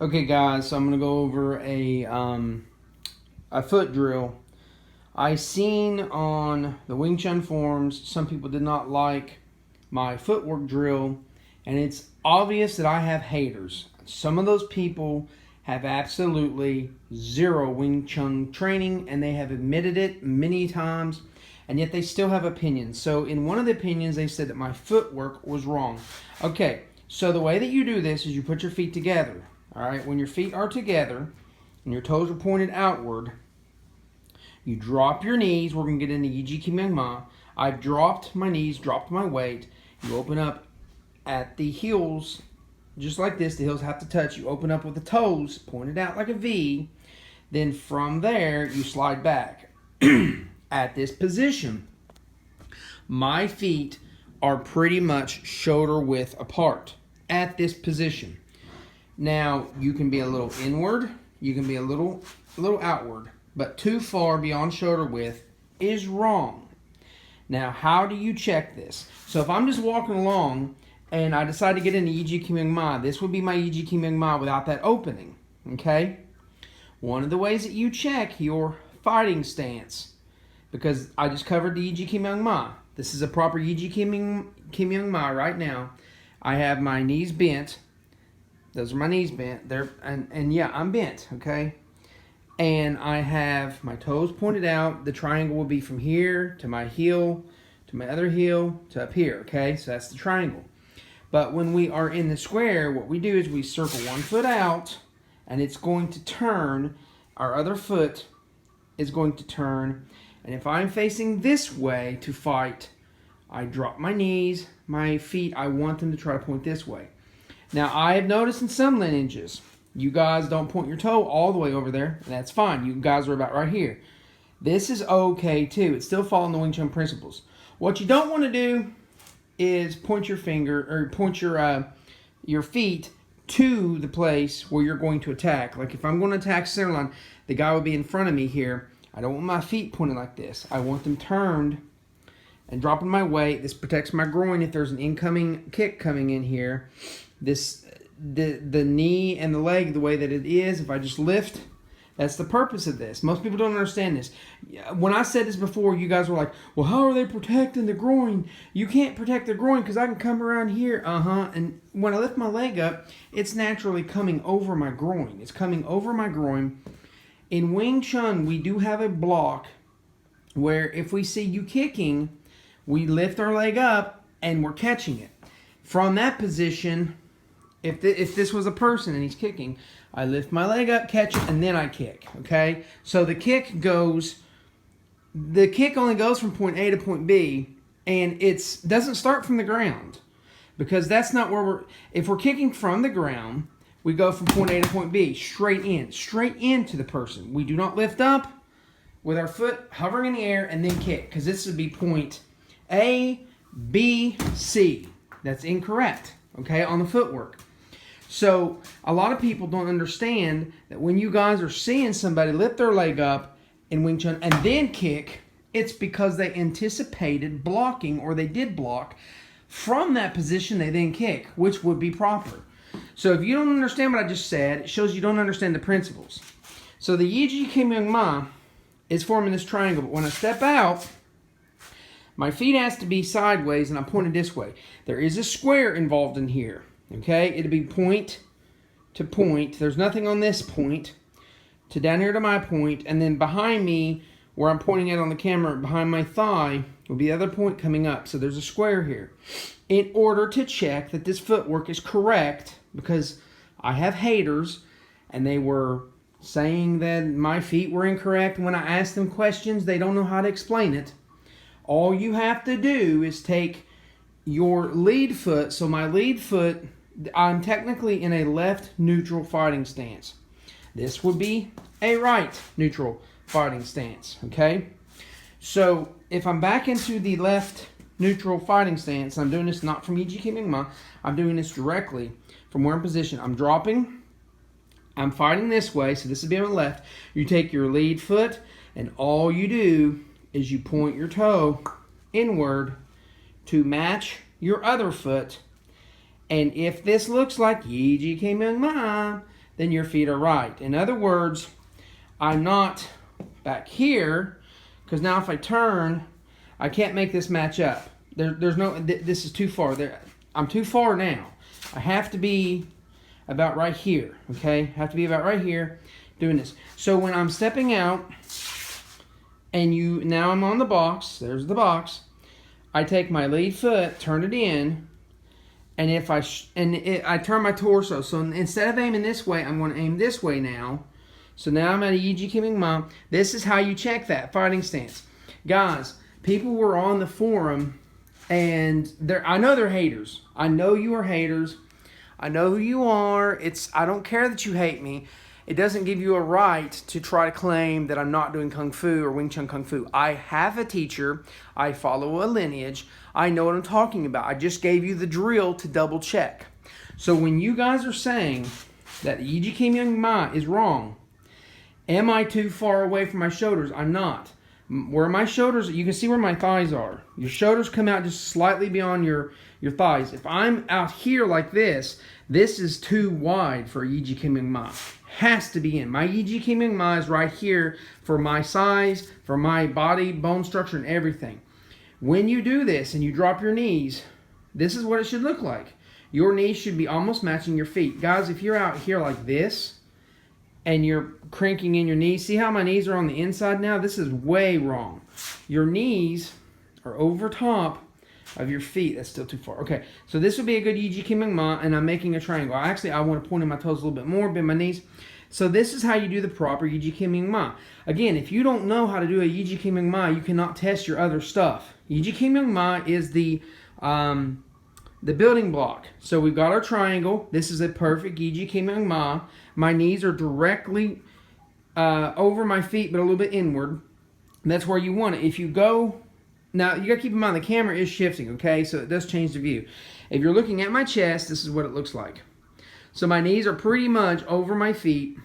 Okay guys, so I'm going to go over a foot drill. I seen on the Wing Chun forums, some people did not like my footwork drill, and it's obvious that I have haters. Some of those people have absolutely zero Wing Chun training, and they have admitted it many times, and yet they still have opinions. So in one of the opinions, they said that my footwork was wrong. Okay, so the way that you do this is you put your feet together. All right, when your feet are together and your toes are pointed outward, you drop your knees. We're going to get into YGKYM. I've dropped my knees, dropped my weight. You open up at the heels, just like this. The heels have to touch. You open up with the toes pointed out like a V. Then from there, you slide back. At this position, my feet are pretty much shoulder width apart at this position. Now, you can be a little inward, you can be a little outward, but too far beyond shoulder width is wrong. Now, how do you check this? So if I'm just walking along and I decide to get into YGKYM, this would be my YGKYM without that opening, okay? One of the ways that you check your fighting stance, because I just covered the YGKYM. This is a proper YGKYM right now. I have my knees bent. Those are my knees bent. And yeah, I'm bent, okay? And I have my toes pointed out. The triangle will be from here to my heel, to my other heel, to up here, okay? So that's the triangle. But when we are in the square, what we do is we circle one foot out, and it's going to turn. Our other foot is going to turn. And if I'm facing this way to fight, I drop my knees, my feet, I want them to try to point this way. Now, I have noticed in some lineages, you guys don't point your toe all the way over there, and that's fine. You guys are about right here. This is okay, too. It's still following the Wing Chun principles. What you don't want to do is point your finger, or point your feet to the place where you're going to attack. Like if I'm going to attack center line, the guy would be in front of me here. I don't want my feet pointed like this. I want them turned and dropping my weight. This protects my groin if there's an incoming kick coming in here. The knee and the leg, the way that it is, if I just lift, that's the purpose of this. Most people don't understand this. When I said this before, you guys were like, well, how are they protecting the groin? You can't protect the groin because I can come around here. And when I lift my leg up, it's naturally coming over my groin. It's coming over my groin. In Wing Chun, we do have a block where if we see you kicking, we lift our leg up and we're catching it. From that position, if this was a person and he's kicking, I lift my leg up, catch it, and then I kick, okay? So the kick only goes from point A to point B, and it doesn't start from the ground, because that's not where if we're kicking from the ground, we go from point A to point B, straight into the person. We do not lift up with our foot hovering in the air and then kick, because this would be point A, B, C. That's incorrect, okay, on the footwork. So a lot of people don't understand that when you guys are seeing somebody lift their leg up in Wing Chun and then kick, it's because they anticipated blocking, or they did block. From that position, they then kick, which would be proper. So if you don't understand what I just said, it shows you don't understand the principles. So the YGKYM is forming this triangle, but when I step out, my feet has to be sideways, and I'm pointed this way. There is a square involved in here, okay? It'll be point to point. There's nothing on this point to down here to my point, and then behind me, where I'm pointing at on the camera, behind my thigh, will be the other point coming up. So there's a square here. In order to check that this footwork is correct, because I have haters, and they were saying that my feet were incorrect. When I asked them questions, they don't know how to explain it. All you have to do is take your lead foot. So my lead foot, I'm technically in a left neutral fighting stance. This would be a right neutral fighting stance, okay? So if I'm back into the left neutral fighting stance, I'm doing this not from YGKYM, I'm doing this directly from where I'm positioned. I'm dropping, I'm fighting this way, so this would be on the left. You take your lead foot, and all you do is you point your toe inward to match your other foot. And if this looks like YGKYM, then your feet are right. In other words, I'm not back here, because now if I turn, I can't make this match up. There's no, this is too far. I'm too far now. I have to be about right here, okay? I have to be about right here doing this. So when I'm stepping out, and now I'm on the box, there's the box, I take my lead foot, turn it in, and I turn my torso. So instead of aiming this way, I'm going to aim this way now. So now I'm at a YGKYM. This is how you check that fighting stance. Guys, people were on the forum, and I know they're haters. I know you are haters. I know who you are. I don't care that you hate me. It doesn't give you a right to try to claim that I'm not doing Kung Fu or Wing Chun Kung Fu. I have a teacher. I follow a lineage. I know what I'm talking about. I just gave you the drill to double check. So when you guys are saying that YGKYM is wrong, am I too far away from my shoulders? I'm not. Where my shoulders, you can see where my thighs are. Your shoulders come out just slightly beyond your thighs. If I'm out here like this is too wide for YGKYM. Has to be in. My YGKYM is right here for my size, for my body, bone structure, and everything. When you do this and you drop your knees, this is what it should look like. Your knees should be almost matching your feet. Guys, if you're out here like this and you're cranking in your knees, see how my knees are on the inside now? This is way wrong. Your knees are over top of your feet. That's still too far. Okay, so this would be a good YGKYM, and I'm making a triangle. Actually, I want to point in my toes a little bit more, bend my knees. So this is how you do the proper YGKYM. Again, if you don't know how to do a YGKYM, you cannot test your other stuff. YGKYM is the building block. So we've got our triangle. This is a perfect YGKYM. My knees are directly over my feet, but a little bit inward. That's where you want it. If you go, now you got to keep in mind the camera is shifting, okay? So it does change the view. If you're looking at my chest, this is what it looks like. So my knees are pretty much over my feet,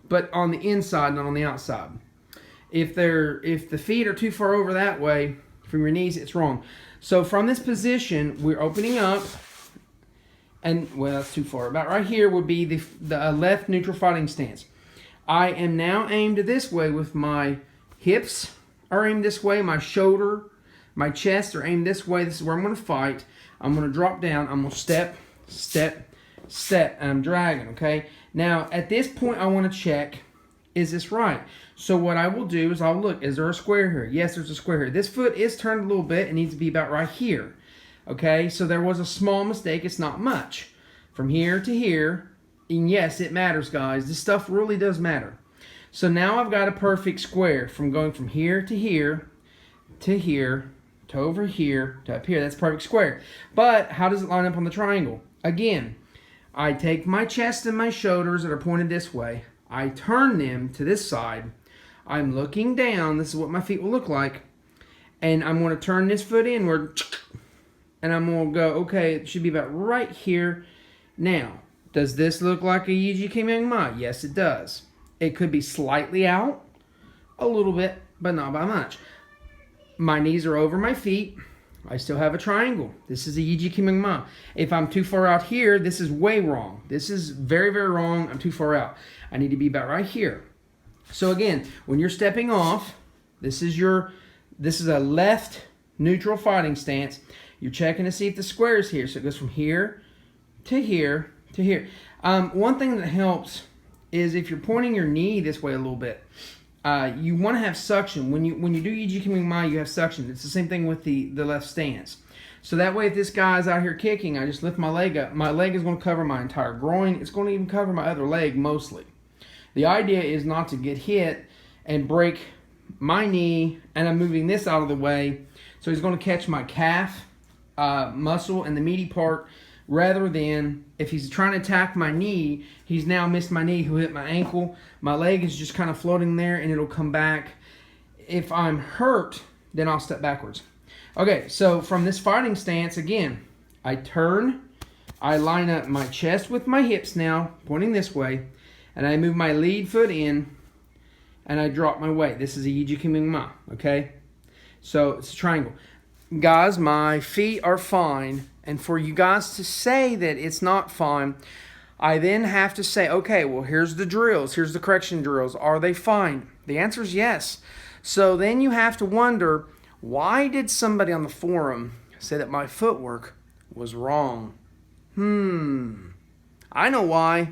but on the inside, not on the outside. If the feet are too far over that way from your knees, it's wrong. So from this position, we're opening up, and well, that's too far. About right here would be the left neutral fighting stance. I am now aimed this way with my hips are aimed this way, my shoulder, my chest are aimed this way. This is where I'm going to fight. I'm going to drop down. I'm going to step, step, step, and I'm dragging, okay? Now, at this point, I want to check, is this right? So what I will do is I'll look, is there a square here? Yes, there's a square here. This foot is turned a little bit. It needs to be about right here, okay? So there was a small mistake. It's not much. From here to here, and yes, it matters, guys. This stuff really does matter. So now I've got a perfect square from going from here to here, to here, to over here, to up here. That's a perfect square. But how does it line up on the triangle? Again, I take my chest and my shoulders that are pointed this way. I turn them to this side. I'm looking down. This is what my feet will look like. And I'm going to turn this foot inward. And I'm going to go, okay, it should be about right here. Now, does this look like a YGKYM? Yes, it does. It could be slightly out, a little bit, but not by much. My knees are over my feet. I still have a triangle. This is a YGKYM. If I'm too far out here, this is way wrong. This is very, very wrong. I'm too far out. I need to be about right here. So again, when you're stepping off, this is a left neutral fighting stance. You're checking to see if the square is here. So it goes from here to here to here. One thing that helps is if you're pointing your knee this way a little bit, you want to have suction. When you do YGKYM, you have suction. It's the same thing with the left stance. So that way, if this guy's out here kicking, I just lift my leg up. My leg is going to cover my entire groin. It's going to even cover my other leg mostly. The idea is not to get hit and break my knee, and I'm moving this out of the way. So he's going to catch my calf muscle and the meaty part, rather than if he's trying to attack my knee, he's now missed my knee, he'll hit my ankle. My leg is just kind of floating there and it'll come back. If I'm hurt, then I'll step backwards. Okay, so from this fighting stance, again, I turn, I line up my chest with my hips now, pointing this way, and I move my lead foot in, and I drop my weight. This is a YGKYM, okay? So it's a triangle. Guys, my feet are fine. And for you guys to say that it's not fine, I then have to say, okay, well, here's the drills. Here's the correction drills. Are they fine? The answer is yes. So then you have to wonder, why did somebody on the forum say that my footwork was wrong? I know why.